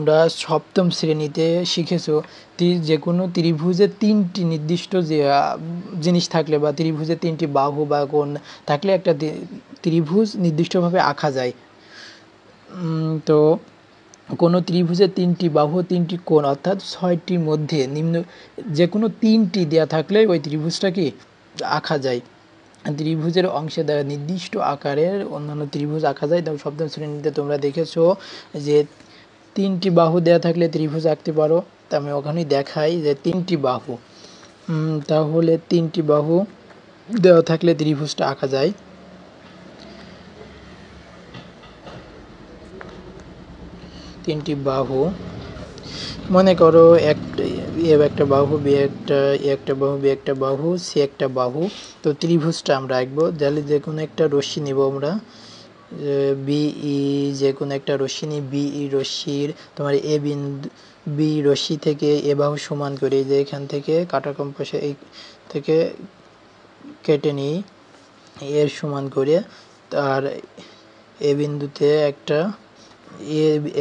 তোমরা সপ্তম শ্রেণীতে শিখেছো যে কোনো ত্রিভুজের তিনটি নির্দিষ্ট যে জিনিস থাকলে বা ত্রিভুজের তিনটি বাহু বা কোণ থাকলে একটা ত্রিভুজ নির্দিষ্টভাবে আঁকা যায়। তো কোনো ত্রিভুজের তিনটি বাহু তিনটি কোণ অর্থাৎ 6টির মধ্যে নিম্ন যে কোনো তিনটি দেওয়া থাকলে ওই ত্রিভুজটা কি আঁকা যায়। ত্রিভুজের অংশে দ্বারা নির্দিষ্ট আকারের অন্যান্য ত্রিভুজ আঁকা যায়। তবে সপ্তম শ্রেণীতে তোমরা দেখেছো যে তিনটি বাহু দেওয়া থাকলে ত্রিভুজ আঁকতে পারো। তা আমি ওখানেই দেখাই যে তিনটি বাহু, তাহলে তিনটি বাহু দেওয়া থাকলে ত্রিভুজটা আঁকা যায়। তিনটি বাহু মনে করো একটা বাহু, বি একটা বাহু, বি একটা বাহু, সি একটা বাহু। তো ত্রিভুজটা আমরা আঁকবো। তাহলে যে কোনো একটা রশ্মি নিব আমরা, বিই, যে কোনো একটা রশ্মি নিই। বিই রশ্মির তোমার এ বিন্দু, বি রশ্মি থেকে এ বাহু সমান করে যে এখান থেকে কাটা কম্পাসে এই থেকে কেটে নিই এর সমান করে। আর এ বিন্দুতে একটা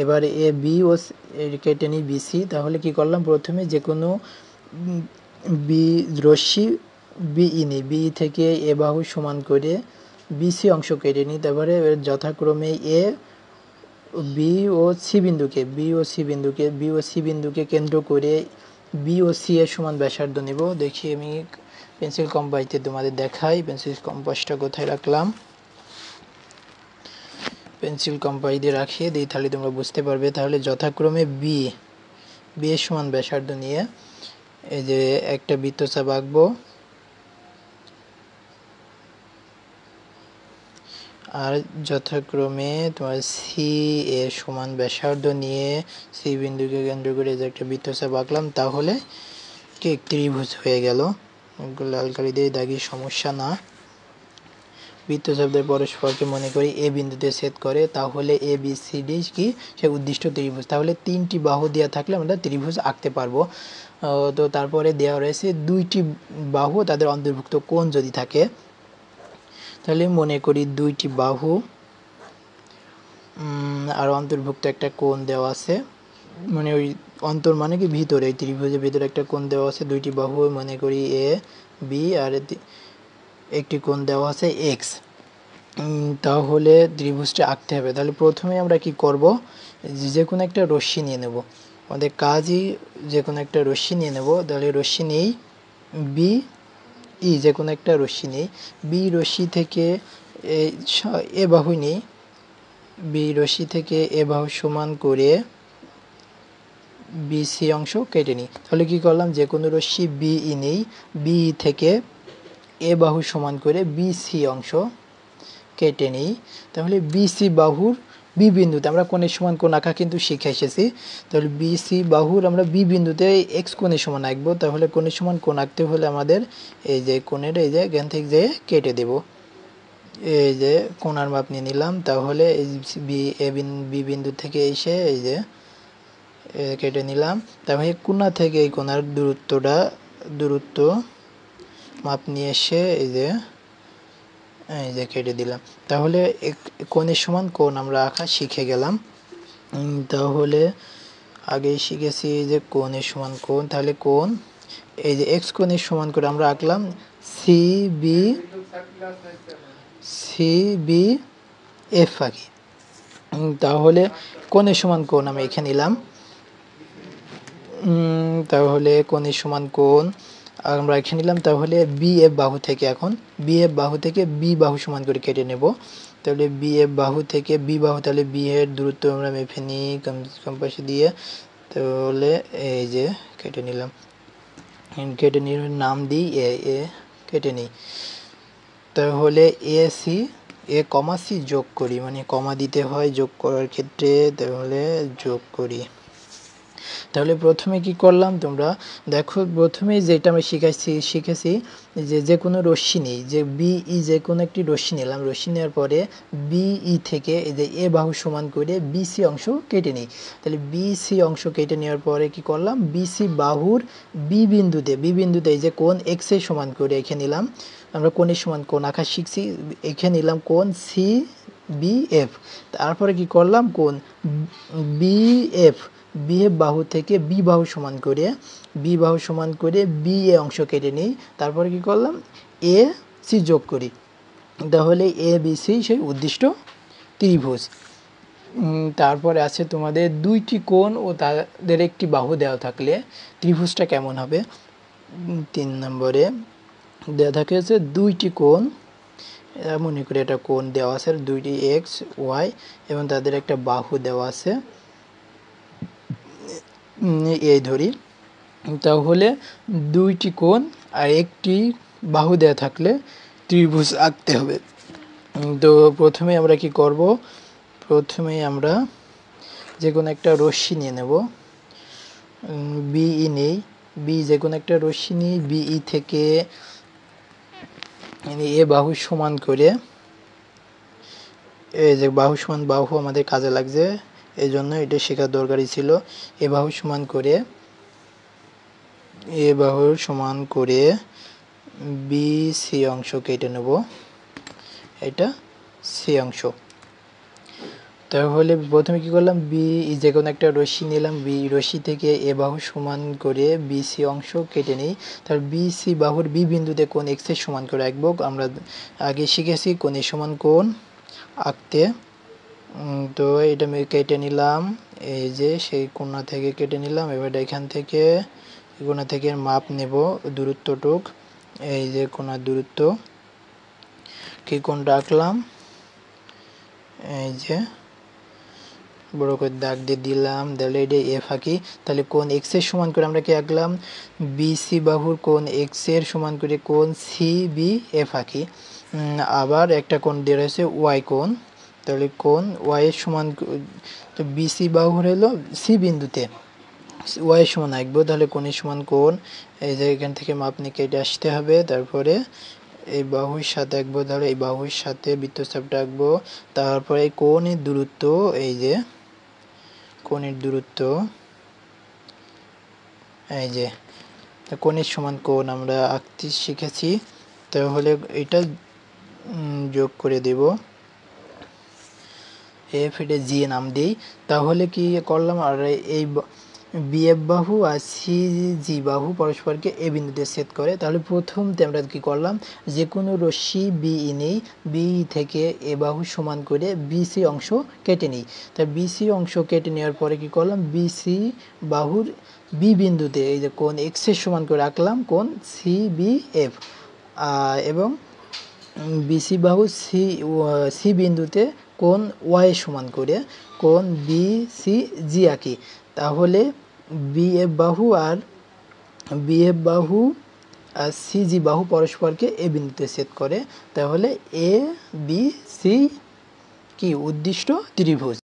এবার এ বি ও কেটে নিই বিসি। তাহলে কি করলাম, প্রথমে যে কোনো বি রশ্মি বিই নিই, বি থেকে এ বাহু সমান করে বিসি অংশ কেটে নিই। তারপরে যথাক্রমে এ বি ও সি বিন্দুকে কেন্দ্র করে বি ও সি এর সমান ব্যাসার্ধ নেব। দেখি আমি পেন্সিল কম্পাসে তোমাদের দেখাই। পেন্সিল কম্পাসটা কোথায় রাখলাম, পেন্সিল কম্পাস দিয়ে রাখিয়ে দিই, তাহলে তোমরা বুঝতে পারবে। তাহলে যথাক্রমে বি এর সমান ব্যাসার্ধ নিয়ে এই যে একটা বৃত্তচাপ আঁকবো। আর যথাক্রমে তোমার সি এর সমান ব্যাসার্ধ নিয়ে সি বিন্দুকে কেন্দ্র করে যে একটা বৃত্তচাপ আঁকলাম। তাহলে কি ত্রিভুজ হয়ে গেল। লাল কালি দিয়ে দাগি, সমস্যা না। বৃত্তচাপদের পরস্পরকে মনে করি এ বিন্দুতে ছেদ করে, তাহলে এ বি সি ডি কি সে উদ্দিষ্ট ত্রিভুজ। তাহলে তিনটি বাহু দেওয়া থাকলে আমরা ত্রিভুজ আঁকতে পারবো। তো তারপরে দেওয়া রয়েছে দুইটি বাহু, তাদের অন্তর্ভুক্ত কোণ যদি থাকে, তাহলে মনে করি দুইটি বাহু আর অন্তর্ভুক্ত একটা কোণ দেওয়া আছে। মানে ওই অন্তর মানে কি ভিতরে, এই ত্রিভুজের ভিতরে একটা কোণ দেওয়া আছে। দুইটি বাহু মনে করি এ বি, আর একটি কোণ দেওয়া আছে এক্স। তাহলে ত্রিভুজটা আঁকতে হবে। তাহলে প্রথমে আমরা কি করব, যে কোনো একটা রশ্মি নিয়ে নেব। আমাদের কাজই যে কোনো একটা রশ্মি নিয়ে নেব। তাহলে রশ্মি নেই বি ই, যে কোনো একটা রশ্মি নেই। বি রশ্মি থেকে এ বাহু নেই, বি রশ্মি থেকে এ বাহু সমান করে বিসি অংশ কেটে নিই। তাহলে কি করলাম, যে কোনো রশ্মি বিই নেই, বিই থেকে এ বাহু সমান করে বিসি অংশ কেটে নিই। তাহলে বিসি বাহুর বি বিন্দুতে আমরা কোণের সমান কোণ আঁকা কিন্তু শিখে এসেছি। তাহলে বিসি বাহুর আমরা বি বিন্দুতে এক্স কোণের সমান আঁকবো। তাহলে কোণের সমান কোণ আঁকতে হলে আমাদের এই যে কোণের এই যে জ্ঞান থেকে যে কেটে দেব। এই যে কোণার মাপ নিয়ে নিলাম। তাহলে এই বি বিন্দু থেকে এসে এই যে কেটে নিলাম। তাহলে কোণা থেকে এই কোণার দূরত্ব মাপ নিয়ে এসে এই যে কেটে দিলাম। তাহলে কোণের সমান কোণ আমরা আঁকা শিখে গেলাম। তাহলে আগেই শিখেছি যে কোণের সমান কোণ। তাহলে কোণ এই যে এক্স কোণের সমান করে আমরা আঁকলাম সি বি এফ আঁকি। তাহলে কোণের সমান কোণ আমি এখানে নিলাম। তাহলে কোণের সমান কোণ আমরা এখানে নিলাম। তাহলে বি এফ বাহু থেকে এখন বি এফ বাহু থেকে বি বাহু সমান করে কেটে নেব। তাহলে বি এফ বাহু থেকে বি বাহু, তাহলে বি এর দূরত্ব আমরা মেপে নিই কম্পাসে দিয়ে। তাহলে এই যে কেটে নিলাম, কেটে নিয়ে নাম দিই এ কেটে নিই। তাহলে A C A comma C যোগ করি, মানে কমা দিতে হয় যোগ করার ক্ষেত্রে, তাহলে যোগ করি। তাহলে প্রথমে কি করলাম তোমরা দেখো, প্রথমে যেটা আমি শিখেছি যে কোনো রশ্মি নেই, যে বিই যে কোনো একটি রশ্মি নিলাম। রশ্মি নেওয়ার পরে বিই থেকে এই যে এ বাহু সমান করে বিসি অংশ কেটে নিই। তাহলে বিসি অংশ কেটে নেওয়ার পরে কি করলাম, বিসি বাহুর বি বিন্দুতে এই যে কোণ এক্স এর সমান করে এখানে নিলাম। আমরা কোণের সমান কোণ আঁকা শিখছি, এখানে নিলাম কোণ সি বি এফ। তারপরে কি করলাম, কোণ বি এফ বি এফ বাহু থেকে বি বাহু সমান করে বি এ অংশ কেটে নিই, তারপরে কি করলাম এ সি যোগ করি, তাহলে এ বি সি সেই উদ্দিষ্ট ত্রিভুজ। তারপরে আছে তোমাদের দুইটি কোণ ও তাদের একটি বাহু দেওয়া থাকলে ত্রিভুজটা কেমন হবে। 3 নম্বরে দেওয়া থাকে হচ্ছে দুইটি কোণ, মনে করি একটা কোণ দেওয়া আছে দুইটি এক্স ওয়াই এবং তাদের একটা বাহু দেওয়া আছে এই ধরি, তাহলে দুইটি কোণ আর একটি বাহু দেওয়া থাকলে ত্রিভুজ আঁকতে হবে। তো প্রথমে আমরা কি করব, প্রথমে আমরা যে কোনো একটা রশ্মি নিয়ে নেব, বিই নেই, বি যে কোনো একটা রশ্মি নিই, বিই থেকে এ বাহু সমান করে, এই যে বাহু সমান বাহু আমাদের কাজে লাগছে এই জন্য এটা শেখার দরকারই ছিল। এ বাহু সমান করে বি সি অংশ কেটে নেব, এটা সি অংশ। তাহলে প্রথমে কি করলাম, বি যে কোনো একটা রশ্মি নিলাম, বি রশ্মি থেকে এ বাহু সমান করে বি সি অংশ কেটে নিই, তাহলে বি সি বাহুর বি বিন্দুতে কোণ এক্স এর সমান করে আঁকবো। আমরা আগে শিখেছি কোণ এ সমান কোণ আঁকতে। তো এটা আমি কেটে নিলাম, এই যে সেই কোণা থেকে কেটে নিলাম। এবার এখান থেকে কোণা থেকে মাপ নেব দূরত্বটুক, এই যে কোণার দূরত্ব, কি কোণটা আঁকলাম, এই যে বড় করে দাগ দিয়ে দিলাম, তাহলে এটা এফ আঁকি। তাহলে কোণ এক্স এর সমান করে আমরা কি আঁকলাম, বি সি বাহুর কোণ এক্স এর সমান করে কোণ সি বি এফ আঁকি। আবার একটা কোণ দিয়ে রয়েছে ওয়াই কোণ, তাহলে কোণ ওয়াই এর সমান, তো বি সি বাহুর হলো সি বিন্দুতে ওয়াই এর সমান আঁকবো, তাহলে কোণের সমান কোণ, এই যে এখান থেকে মাপ নিয়ে কেটে আসতে হবে, তারপরে এই বাহুর সাথে আঁকবো, তাহলে এই বাহুর সাথে বৃত্তচাপটা আঁকবো, তারপরে এই কোণের দূরত্ব, এই যে কোণের দূরত্ব, এই যে কোণের সমান কোণ আমরা আঁকতে শিখেছি, তাহলে এটা যোগ করে দেব, এফ এটা জি এ নাম দিই। তাহলে কি করলাম, আর এই বি এফ বাহু আর সি জি বাহু পরস্পরকে এ বিন্দুতে ছেদ করে। তাহলে প্রথমতে আমরা কি করলাম, যে কোনো রশ্মি বিই নেই, বিই থেকে এ বাহু সমান করে বিসি অংশ কেটে নিই। তাই বিসি অংশ কেটে নেওয়ার পরে কি করলাম, বিসি বাহুর বি বিন্দুতে এই যে কোণ এক্স এর সমান করে রাখলাম কোণ সি বি এফ, এবং বিসি বাহু সি বিন্দুতে কোণ ওয়াই এর সমান করে কোণ বি সি জি আঁকি। তাহলে বি এফ বাহু আর সি জি বাহু পরস্পরকে এ বিন্দুতে ছেদ করে, তাহলে এ বি সি কি উদ্দিষ্ট ত্রিভুজ।